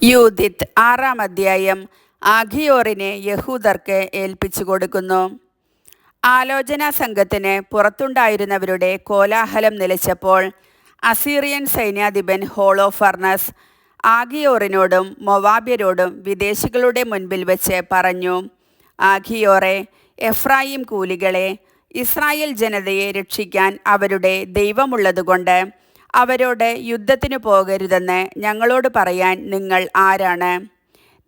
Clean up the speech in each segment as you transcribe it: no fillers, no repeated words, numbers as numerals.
യൂദിത്ത് 6-ാം അധ്യായം. ആഖിയോറിനെ യഹൂദർക്ക് ഏൽപ്പിച്ചു കൊടുക്കുന്നു. ആലോചനാ സംഘത്തിന് പുറത്തുണ്ടായിരുന്നവരുടെ കോലാഹലം നിലച്ചപ്പോൾ അസീറിയൻ സൈന്യാധിപൻ ഹോളോഫർണസ് ആഖിയോറിനോടും മൊവാബ്യരോടും വിദേശികളുടെ മുൻപിൽ വെച്ച് പറഞ്ഞു: ആഖിയോറെ, എഫ്രായിം കൂലികളെ, ഇസ്രായേൽ ജനതയെ രക്ഷിക്കാൻ അവരുടെ ദൈവമുള്ളതുകൊണ്ട് അവരോട് യുദ്ധത്തിനു പോകരുതെന്ന് ഞങ്ങളോട് പറയാൻ നിങ്ങൾ ആരാണ്?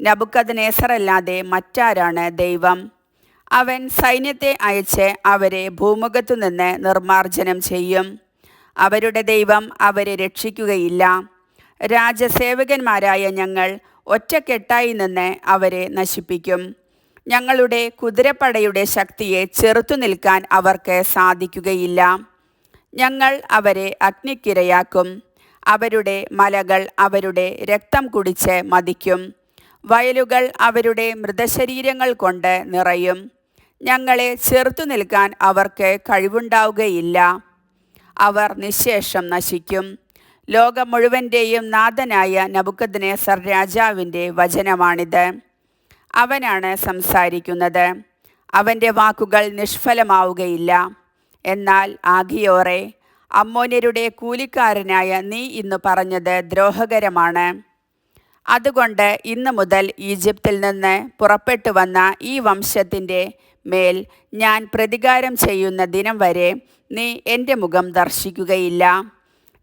നബുക്കദ്നേസറല്ലാതെ മറ്റാരാണ് ദൈവം? അവൻ സൈന്യത്തെ അയച്ച് അവരെ ഭൂമുഖത്തുനിന്ന് നിർമ്മാർജ്ജനം ചെയ്യും. അവരുടെ ദൈവം അവരെ രക്ഷിക്കുകയില്ല. രാജസേവകന്മാരായ ഞങ്ങൾ ഒറ്റക്കെട്ടായി നിന്ന് അവരെ നശിപ്പിക്കും. ഞങ്ങളുടെ കുതിരപ്പടയുടെ ശക്തിയെ ചെറുത്തു നിൽക്കാൻ അവർക്ക് സാധിക്കുകയില്ല. ഞങ്ങൾ അവരെ അഗ്നിക്കിരയാക്കും. അവരുടെ മലകൾ അവരുടെ രക്തം കുടിച്ച് മതിക്കും. വയലുകൾ അവരുടെ മൃതശരീരങ്ങൾ കൊണ്ട് നിറയും. ഞങ്ങളെ ചെറുത്തു നിൽക്കാൻ അവർക്ക് കഴിവുണ്ടാവുകയില്ല. അവർ നിശ്ശേഷം നശിക്കും. ലോകം മുഴുവൻ്റെയും നാഥനായ നബുക്കദ്നേസർ രാജാവിൻ്റെ വചനമാണിത്. അവനാണ് സംസാരിക്കുന്നത്. അവൻ്റെ വാക്കുകൾ നിഷ്ഫലമാവുകയില്ല. എന്നാൽ ആഖിയോറെ, അമ്മോന്യരുടെ കൂലിക്കാരനായ നീ ഇന്ന് പറഞ്ഞത് ദ്രോഹകരമാണ്. അതുകൊണ്ട് ഇന്നു മുതൽ ഈജിപ്തിൽ നിന്ന് പുറപ്പെട്ടു വന്ന ഈ വംശത്തിൻ്റെ മേൽ ഞാൻ പ്രതികാരം ചെയ്യുന്ന ദിനം വരെ നീ എൻ്റെ മുഖം ദർശിക്കുകയില്ല.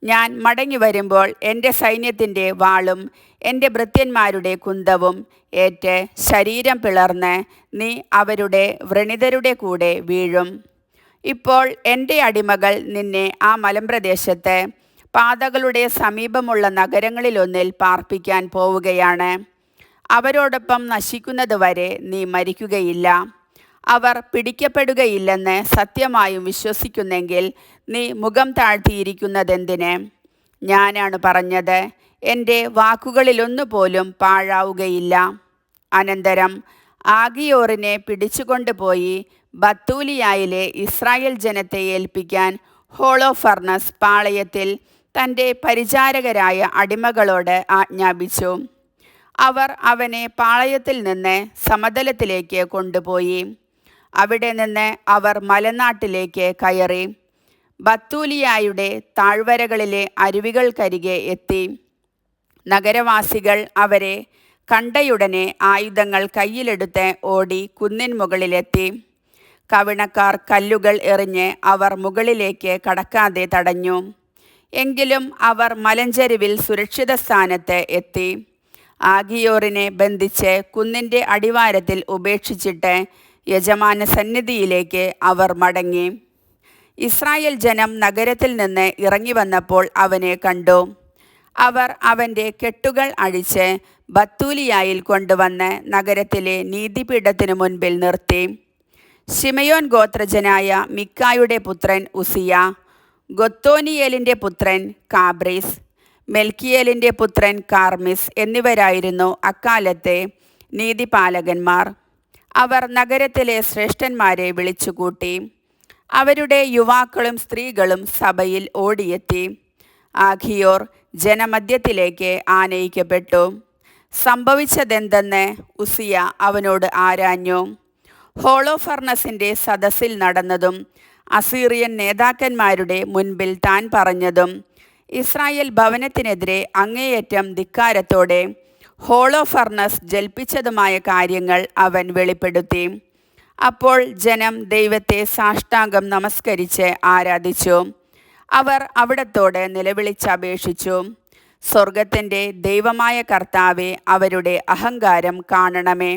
ഞാൻ മടങ്ങി വരുമ്പോൾ എൻ്റെ സൈന്യത്തിൻ്റെ വാളും എൻ്റെ ഭൃത്യന്മാരുടെ കുന്തവും ഏറ്റ് ശരീരം പിളർന്ന് നീ അവരുടെ വ്രണിതരുടെ കൂടെ വീഴും. ഇപ്പോൾ എൻ്റെ അടിമകൾ നിന്നെ ആ മലമ്പ്രദേശത്ത് പാതകളുടെ സമീപമുള്ള നഗരങ്ങളിലൊന്നിൽ പാർപ്പിക്കാൻ പോവുകയാണ്. അവരോടൊപ്പം നശിക്കുന്നതുവരെ നീ മരിക്കുകയില്ല. അവർ പിടിക്കപ്പെടുകയില്ലെന്ന് സത്യമായും വിശ്വസിക്കുന്നെങ്കിൽ നീ മുഖം താഴ്ത്തിയിരിക്കുന്നതെന്തിന്? ഞാനാണ് പറഞ്ഞത്, എൻ്റെ വാക്കുകളിലൊന്നുപോലും പാഴാവുകയില്ല. അനന്തരം ആഖിയോറിനെ പിടിച്ചുകൊണ്ടുപോയി ബത്തൂലിയായിലെ ഇസ്രായേൽ ജനത്തെ ഏൽപ്പിക്കാൻ ഹോളോഫർണസ് പാളയത്തിൽ തൻ്റെ പരിചാരകരായ അടിമകളോട് ആജ്ഞാപിച്ചു. അവർ അവനെ പാളയത്തിൽ നിന്ന് സമതലത്തിലേക്ക് കൊണ്ടുപോയി. അവിടെ നിന്ന് അവർ മലനാട്ടിലേക്ക് കയറി ബത്തൂലിയായുടെ താഴ്വരകളിലെ അരുവികൾക്കരികെ എത്തി. നഗരവാസികൾ അവരെ കണ്ടയുടനെ ആയുധങ്ങൾ കയ്യിലെടുത്ത് ഓടി കുന്നിൻ മുകളിലെത്തി. കവിണക്കാർ കല്ലുകൾ എറിഞ്ഞ് അവർ മുകളിലേക്ക് കടക്കാതെ തടഞ്ഞു. എങ്കിലും അവർ മലഞ്ചരിവിൽ സുരക്ഷിത സ്ഥാനത്ത് എത്തി. ആഖിയോറിനെ ബന്ധിച്ച് കുന്നിൻ്റെ അടിവാരത്തിൽ ഉപേക്ഷിച്ചിട്ട് യജമാന സന്നിധിയിലേക്ക് അവർ മടങ്ങി. ഇസ്രായേൽ ജനം നഗരത്തിൽ നിന്ന് ഇറങ്ങി വന്നപ്പോൾ അവനെ കണ്ടു. അവർ അവൻ്റെ കെട്ടുകൾ അഴിച്ച് ബത്തൂലിയായിൽ കൊണ്ടുവന്ന് നഗരത്തിലെ നീതിപീഠത്തിനു മുൻപിൽ നിർത്തി. ശിമയോൻ ഗോത്രജനായ മിക്കായുടെ പുത്രൻ ഉസിയ, ഗൊത്തോനിയേലിൻ്റെ പുത്രൻ കാബ്രീസ്, മെൽക്കിയേലിൻ്റെ പുത്രൻ കാർമിസ് എന്നിവരായിരുന്നു അക്കാലത്തെ നീതിപാലകന്മാർ. അവർ നഗരത്തിലെ ശ്രേഷ്ഠന്മാരെ വിളിച്ചുകൂട്ടി. അവരുടെ യുവാക്കളും സ്ത്രീകളും സഭയിൽ ഓടിയെത്തി. ആഖിയോർ ജനമധ്യത്തിലേക്ക് ആനയിക്കപ്പെട്ടു. സംഭവിച്ചതെന്തെന്ന് ഉസിയ അവനോട് ആരാഞ്ഞു. ഹോളോഫർണസിൻ്റെ സദസ്സിൽ നടന്നതും അസീറിയൻ നേതാക്കന്മാരുടെ മുൻപിൽ താൻ പറഞ്ഞതും ഇസ്രായേൽ ഭവനത്തിനെതിരെ അങ്ങേയറ്റം ധിക്കാരത്തോടെ ഹോളോഫർണസ് ജൽപ്പിച്ചതുമായ കാര്യങ്ങൾ അവൻ വെളിപ്പെടുത്തി. അപ്പോൾ ജനം ദൈവത്തെ സാഷ്ടാംഗം നമസ്കരിച്ച് ആരാധിച്ചു. അവർ അവിടത്തോട് നിലവിളിച്ചപേക്ഷിച്ചു: സ്വർഗത്തിൻ്റെ ദൈവമായ കർത്താവേ, അവരുടെ അഹങ്കാരം കാണണമേ.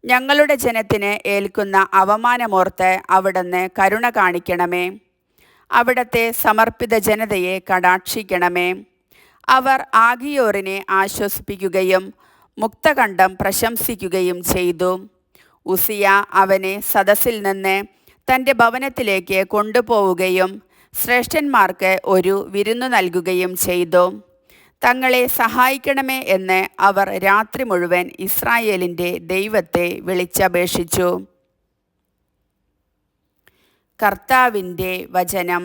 ഞങ്ങളുടെ ജനത്തിന് ഏൽക്കുന്ന അവമാനമോർത്ത് അവിടുന്ന് കരുണ കാണിക്കണമേ. അവിടത്തെ സമർപ്പിത ജനതയെ കടാക്ഷിക്കണമേ. അവർ ആഖിയോറിനെ ആശ്വസിപ്പിക്കുകയും മുക്തകണ്ഠം പ്രശംസിക്കുകയും ചെയ്തു. ഉസിയ അവനെ സദസ്സിൽ നിന്ന് തൻ്റെ ഭവനത്തിലേക്ക് കൊണ്ടുപോവുകയും ശ്രേഷ്ഠന്മാർക്ക് ഒരു വിരുന്നു നൽകുകയും ചെയ്തു. തങ്ങളെ സഹായിക്കണമേ എന്ന് അവർ രാത്രി മുഴുവൻ ഇസ്രായേലിൻ്റെ ദൈവത്തെ വിളിച്ചപേക്ഷിച്ചു. കർത്താവിൻ്റെ വചനം.